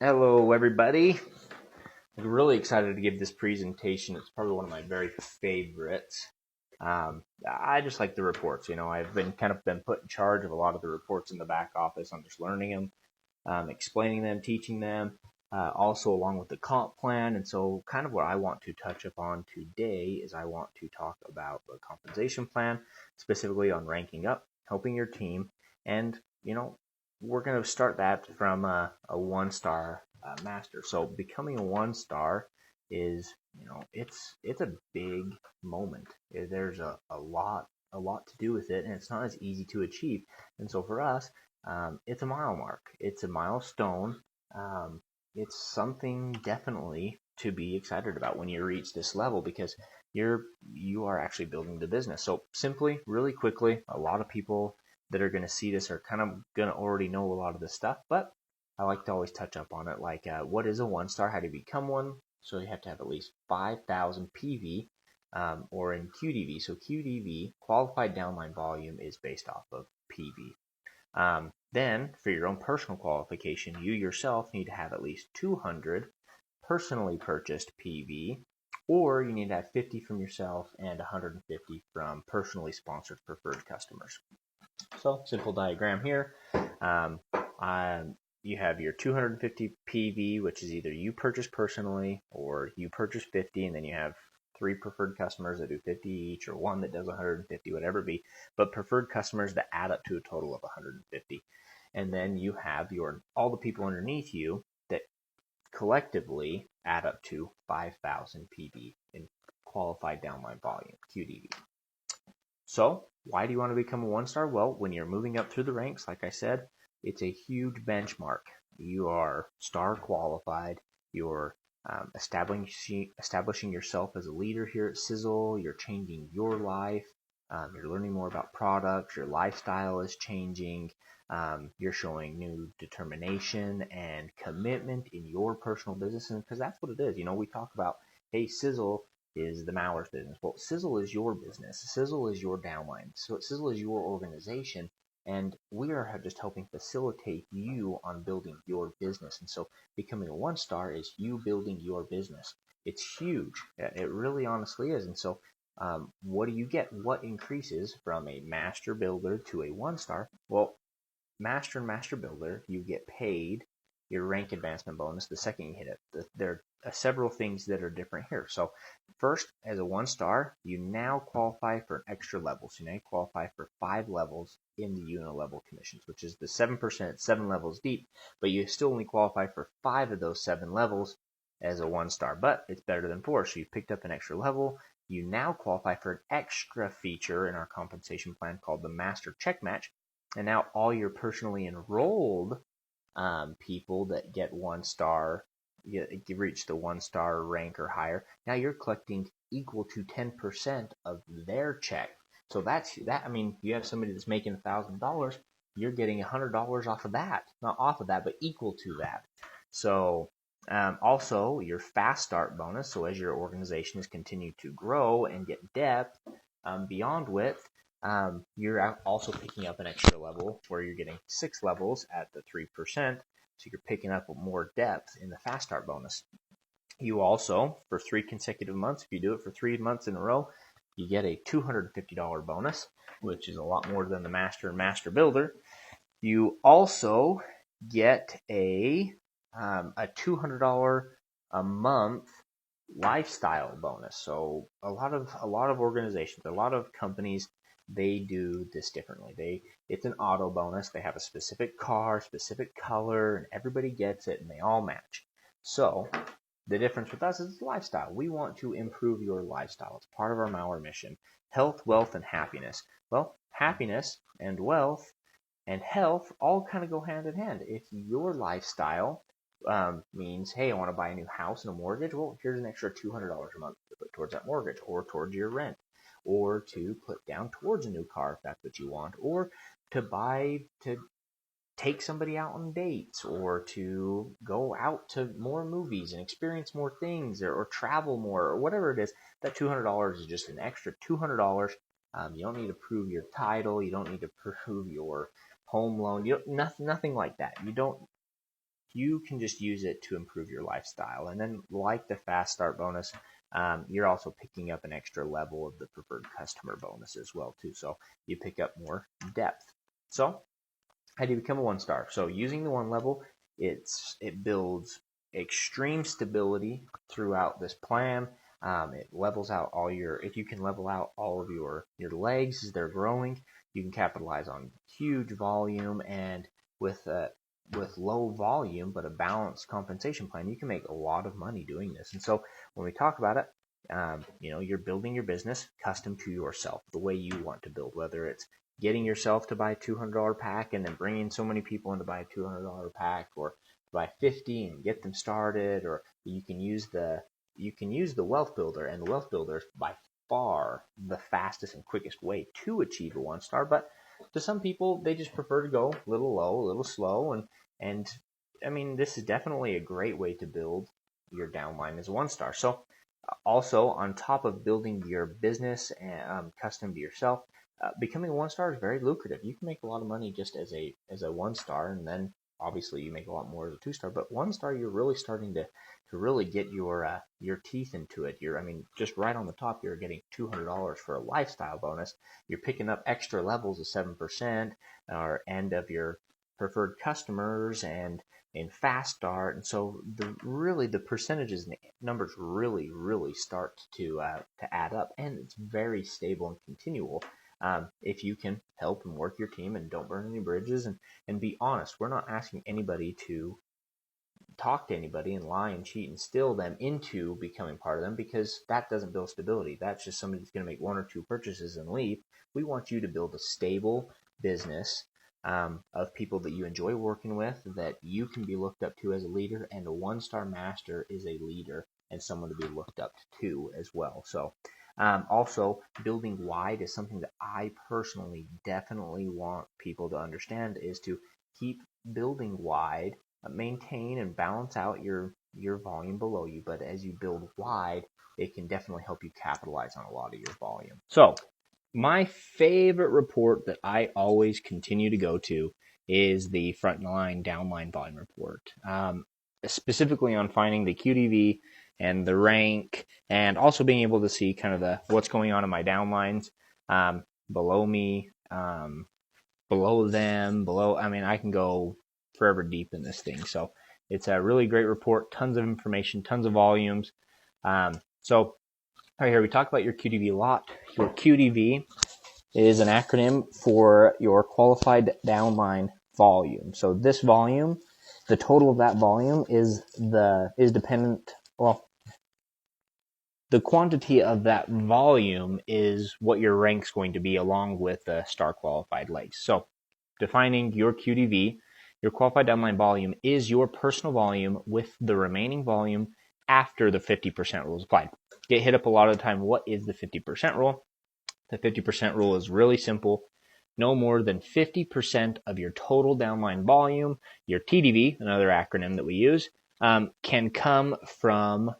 Hello, everybody. I'm really excited to give this presentation. It's probably one of my very favorites. I just like the reports. I've been put in charge of a lot of the reports in the back office. I'm just learning them, explaining them, teaching them, also along with the comp plan. And so, kind of what I want to touch upon today is I want to talk about the compensation plan, specifically on ranking up, helping your team, and we're going to start that from a one-star master. So becoming a one-star is, it's a big moment. There's a lot to do with it, and it's not as easy to achieve. And so for us, it's a mile mark. It's a milestone. Um, it's something definitely to be excited about when you reach this level because you are actually building the business. So simply, really quickly, a lot of people that are going to see this are kind of going to already know a lot of this stuff, but I like to always touch up on it. Like, what is a one star? How do you become one? So you have to have at least 5,000 PV, or in QDV. So QDV, qualified downline volume, is based off of PV. Then, for your own personal qualification, you yourself need to have at least 200 personally purchased PV, or you need to have 50 from yourself and 150 from personally sponsored preferred customers. So, simple diagram here. Um, you have your 250 PV, which is either you purchase personally or you purchase 50, and then you have three preferred customers that do 50 each, or one that does 150, whatever it be. But preferred customers that add up to a total of 150. And then you have all the people underneath you that collectively add up to 5,000 PV in qualified downline volume, QDV. So, why do you want to become a one star? Well, when you're moving up through the ranks, like I said, it's a huge benchmark. You are star qualified. You're establishing yourself as a leader here at Sisel. You're changing your life. You're learning more about products. Your lifestyle is changing. You're showing new determination and commitment in your personal business, and because that's what it is. We talk about, hey, Sizzle is the Maler's business. Well, Sizzle is your business. Sizzle is your downline. So Sizzle is your organization, and we are just helping facilitate you on building your business. And so becoming a one star is you building your business. It's huge. It really honestly is. And so what do you get? What increases from a master builder to a one star? Well, master and master builder, you get paid your rank advancement bonus the second you hit it. There are several things that are different here. So first, as a one star, you now qualify for an extra level. So you now qualify for 5 levels in the unilevel commissions, which is the 7%, 7 levels deep, but you still only qualify for 5 of those 7 levels as a one star, but it's better than 4. So you picked up an extra level. You now qualify for an extra feature in our compensation plan called the master check match. And now all your personally enrolled people that get one star, reach the one star rank or higher, now you're collecting equal to 10% of their check. So that's that. I mean, you have somebody that's making $1,000, you're getting $100 off of that, not off of that, but equal to that. So also your fast start bonus. So as your organization has continued to grow and get depth beyond width, you're also picking up an extra level where you're getting 6 levels at the 3%. So you're picking up more depth in the fast start bonus. You also, for 3 consecutive months, if you do it for 3 months in a row, you get a $250 bonus, which is a lot more than the master and master builder. You also get a $200 a month lifestyle bonus. So a lot of organizations, a lot of companies, they do this differently. It's an auto bonus. They have a specific car, specific color, and everybody gets it, and they all match. So the difference with us is lifestyle. We want to improve your lifestyle. It's part of our Mauer mission: health, wealth, and happiness. Well, happiness and wealth and health all kind of go hand in hand. If your lifestyle means, hey, I want to buy a new house and a mortgage, well, here's an extra $200 a month to put towards that mortgage, or towards your rent, or to put down towards a new car if that's what you want, or to take somebody out on dates, or to go out to more movies and experience more things, or travel more, or whatever it is. That $200 is just an extra $200. You don't need to prove your title. You don't need to prove your home loan. Nothing like that. You don't. you can just use it to improve your lifestyle. And then like the fast start bonus, you're also picking up an extra level of the preferred customer bonus as well too. So you pick up more depth. So how do you become a 1-star? So using the 1 level, it builds extreme stability throughout this plan. It levels out if you can level out all of your legs as they're growing, you can capitalize on huge volume, and with low volume but a balanced compensation plan, you can make a lot of money doing this. And so when we talk about it, you're building your business custom to yourself, the way you want to build, whether it's getting yourself to buy a $200 pack and then bringing so many people in to buy a $200 pack, or buy 50 and get them started, or you can use the wealth builder, and the wealth builder is by far the fastest and quickest way to achieve a 1-star. But to some people, they just prefer to go a little low, a little slow, and I mean, this is definitely a great way to build your downline as a 1-star. So also, on top of building your business custom to yourself, becoming a 1-star is very lucrative. You can make a lot of money just as a 1-star, and then obviously you make a lot more as a 2-star. But 1-star, you're really starting to really get your teeth into it. Just right on the top, you're getting $200 for a lifestyle bonus. You're picking up extra levels of 7% or end of your preferred customers and in fast start. And so the percentages and the numbers really start to add up, and it's very stable and continual. If you can help and work your team and don't burn any bridges and be honest. We're not asking anybody to talk to anybody and lie and cheat and steal them into becoming part of them, because that doesn't build stability. That's just somebody that's going to make 1 or 2 purchases and leave. We want you to build a stable business of people that you enjoy working with, that you can be looked up to as a leader, and a 1-star master is a leader and someone to be looked up to as well. So also, building wide is something that I personally definitely want people to understand, is to keep building wide, maintain and balance out your volume below you. But as you build wide, it can definitely help you capitalize on a lot of your volume. So my favorite report that I always continue to go to is the frontline downline volume report, specifically on finding the QDV and the rank, and also being able to see kind of what's going on in my downlines, below me, below them, I can go forever deep in this thing. So it's a really great report, tons of information, tons of volumes. So right here, we talk about your QDV a lot. Your QDV is an acronym for your qualified downline volume. So this volume, the total of that volume is dependent. Well, the quantity of that volume is what your rank's going to be, along with the star qualified legs. So defining your QDV, your qualified downline volume is your personal volume with the remaining volume after the 50% rule is applied. Get hit up a lot of the time. What is the 50% rule? The 50% rule is really simple. No more than 50% of your total downline volume, your TDV, another acronym that we use, can come from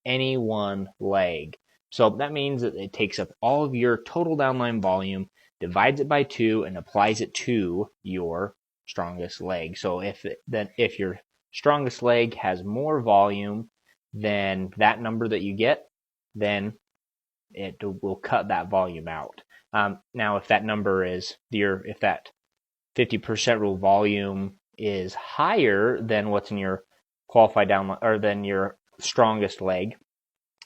any one leg. So that means that it takes up all of your total downline volume, divides it by 2, and applies it to your strongest leg. So if your strongest leg has more volume than that number that you get, then it will cut that volume out. Now, if that number is if that 50% rule volume is higher than what's in your qualified downline, or than your strongest leg,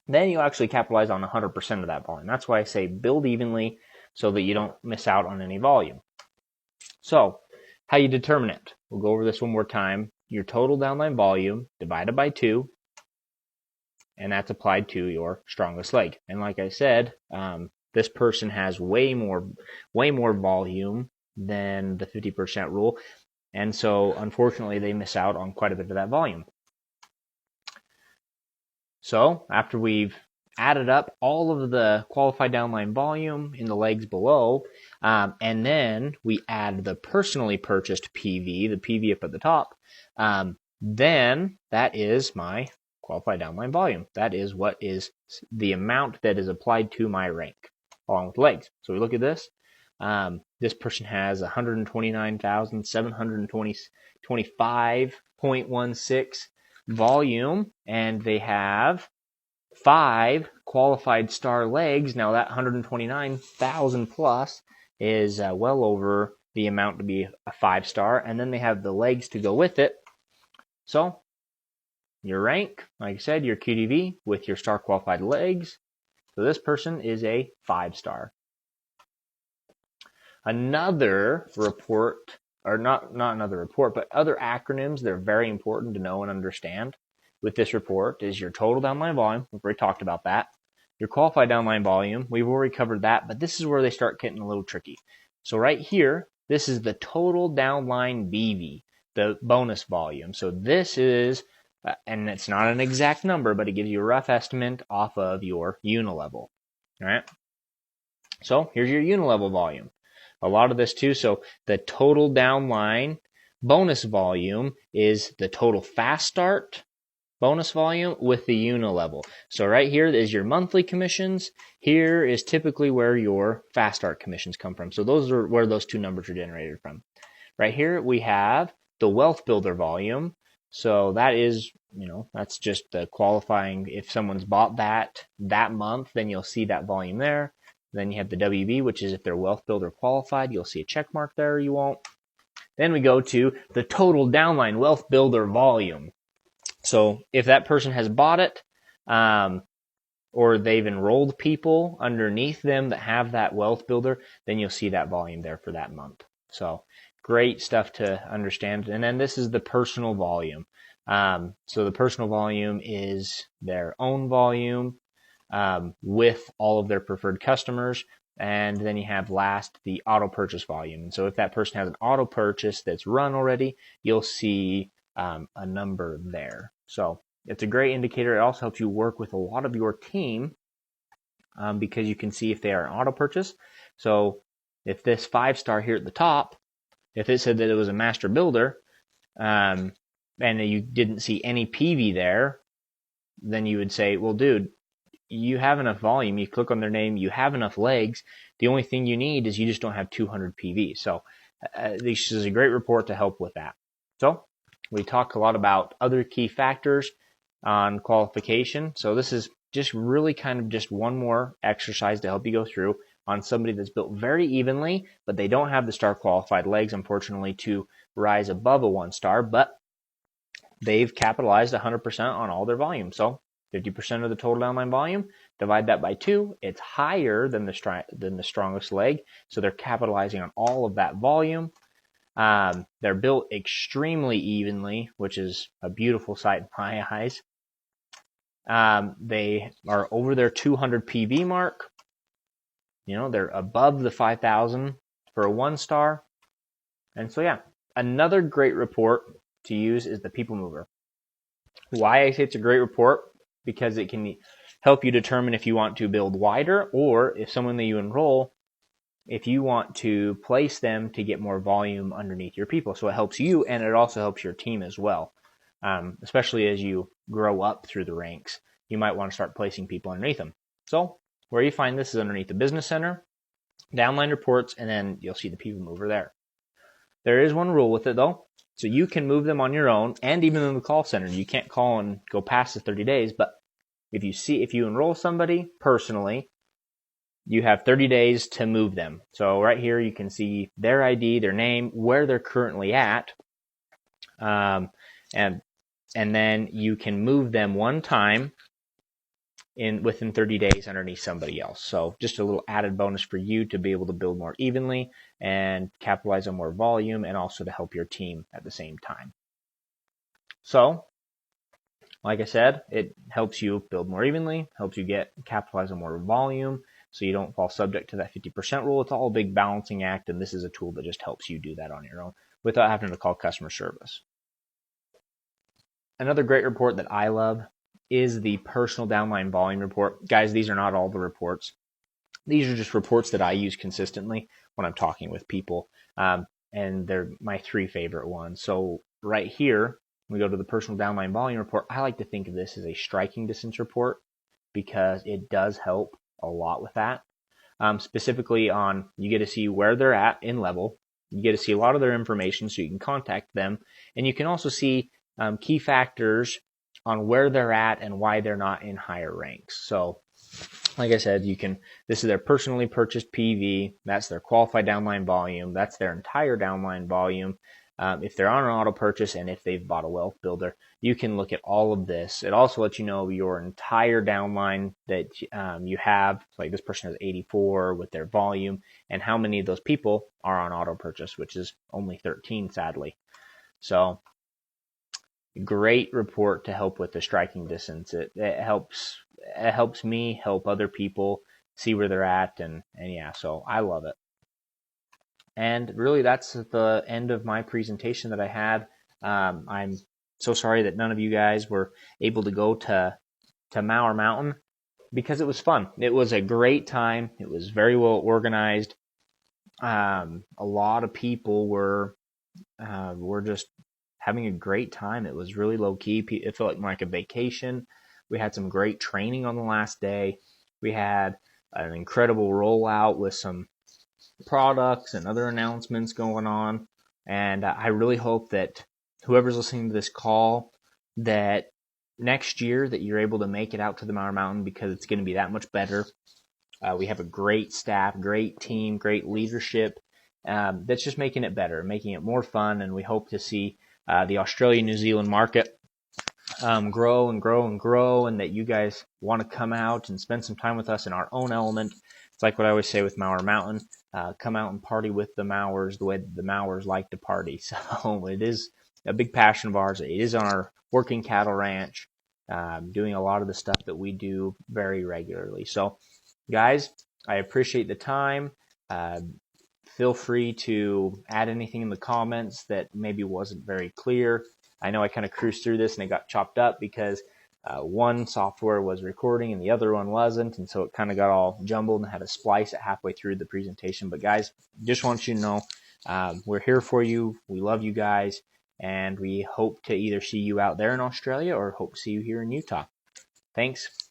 then you actually capitalize on 100% of that volume. That's why I say build evenly so that you don't miss out on any volume. So how you determine it? We'll go over this one more time. Your total downline volume divided by 2, and that's applied to your strongest leg. And like I said, this person has way more volume than the 50% rule, and so unfortunately they miss out on quite a bit of that volume. So after we've added up all of the qualified downline volume in the legs below, and then we add the personally purchased PV, the PV up at the top, then that is my qualified downline volume. That is what is the amount that is applied to my rank along with legs. So we look at this. This person has 129,725 0.16 volume, and they have 5 qualified star legs. Now that 129,000 plus is well over the amount to be a 5-star, and then they have the legs to go with it. So your rank, like I said, your QDV with your star qualified legs. So this person is a 5-star. Another report, or not another report, but other acronyms that are very important to know and understand with this report is your total downline volume. We've already talked about that. Your qualified downline volume, we've already covered that, but this is where they start getting a little tricky. So right here, this is the total downline BV, the bonus volume. So this is, and it's not an exact number, but it gives you a rough estimate off of your unilevel. All right. So here's your unilevel volume. A lot of this too. So the total downline bonus volume is the total fast start bonus volume with the unilevel. So right here is your monthly commissions. Here is typically where your fast start commissions come from. So those are where those two numbers are generated from. Right here we have the wealth builder volume. So that is, that's just the qualifying. If someone's bought that month, then you'll see that volume there. Then you have the WB, which is if they're wealth builder qualified, you'll see a check mark there, or you won't. Then we go to the total downline wealth builder volume. So if that person has bought it, or they've enrolled people underneath them that have that wealth builder, then you'll see that volume there for that month. So great stuff to understand. And then this is the personal volume. So the personal volume is their own volume with all of their preferred customers. And then you have last the auto purchase volume. And so if that person has an auto purchase that's run already, you'll see a number there. So it's a great indicator. It also helps you work with a lot of your team because you can see if they are an auto purchase. So if this 5-star here at the top, if it said that it was a master builder and you didn't see any PV there, then you would say, well, dude, you have enough volume. You click on their name. You have enough legs. The only thing you need is you just don't have 200 PV. So this is a great report to help with that. So we talk a lot about other key factors on qualification. So this is just really kind of just one more exercise to help you go through on somebody that's built very evenly, but they don't have the star qualified legs, unfortunately, to rise above a 1-star, but they've capitalized 100% on all their volume. So 50% of the total downline volume, divide that by 2, it's higher than the strongest leg. So they're capitalizing on all of that volume. They're built extremely evenly, which is a beautiful sight in my eyes. They are over their 200 PV mark. They're above the 5,000 for a 1-star. And so, yeah, another great report to use is the People Mover. Why I say it's a great report? Because it can help you determine if you want to build wider, or if someone that you enroll, if you want to place them to get more volume underneath your people. So it helps you, and it also helps your team as well. Especially as you grow up through the ranks, you might want to start placing people underneath them. So where you find this is underneath the Business Center, Downline Reports, and then you'll see the People Mover there. There is one rule with it though. So you can move them on your own, and even in the call center, you can't call and go past the 30 days. But if you enroll somebody personally, you have 30 days to move them. So right here, you can see their ID, their name, where they're currently at. And then you can move them one time within 30 days underneath somebody else. So just a little added bonus for you to be able to build more evenly and capitalize on more volume, and also to help your team at the same time. So like I said, it helps you build more evenly, helps you capitalize on more volume, so you don't fall subject to that 50% rule. It's all a big balancing act, and this is a tool that just helps you do that on your own without having to call customer service. Another great report that I love is the personal downline volume report. Guys, these are not all the reports. These are just reports that I use consistently when I'm talking with people, and they're my 3 favorite ones. So right here, we go to the personal downline volume report. I like to think of this as a striking distance report because it does help a lot with that. Specifically you get to see where they're at in level. You get to see a lot of their information so you can contact them. And you can also see key factors on where they're at and why they're not in higher ranks. So like I said, this is their personally purchased PV. That's their qualified downline volume. That's their entire downline volume. If they're on an auto purchase and if they've bought a wealth builder, you can look at all of this. It also lets you know your entire downline that you have. Like this person has 84 with their volume, and how many of those people are on auto purchase, which is only 13, sadly. So great report to help with the striking distance. It helps me help other people see where they're at, and yeah, so I love it. And really, that's the end of my presentation that I had. I'm so sorry that none of you guys were able to go to Mauer Mountain, because it was fun. It was a great time. It was very well organized. A lot of people were just having a great time. It was really low key. It felt like a vacation. We had some great training on the last day. We had an incredible rollout with some products and other announcements going on. And I really hope that whoever's listening to this call, that next year that you're able to make it out to the Mauer Mountain, because it's going to be that much better. We have a great staff, great team, great leadership that's just making it better, making it more fun. And we hope to see the Australia-New Zealand market grow and grow and grow, and that you guys want to come out and spend some time with us in our own element. It's like what I always say with Mauer Mountain, come out and party with the Mauers the way that the Mauers like to party. So it is a big passion of ours. It is on our working cattle ranch, doing a lot of the stuff that we do very regularly. So guys, I appreciate the time. Feel free to add anything in the comments that maybe wasn't very clear. I know I kind of cruised through this and it got chopped up because one software was recording and the other one wasn't, and so it kind of got all jumbled and had to splice it halfway through the presentation. But guys, just want you to know we're here for you. We love you guys, and we hope to either see you out there in Australia or hope to see you here in Utah. Thanks.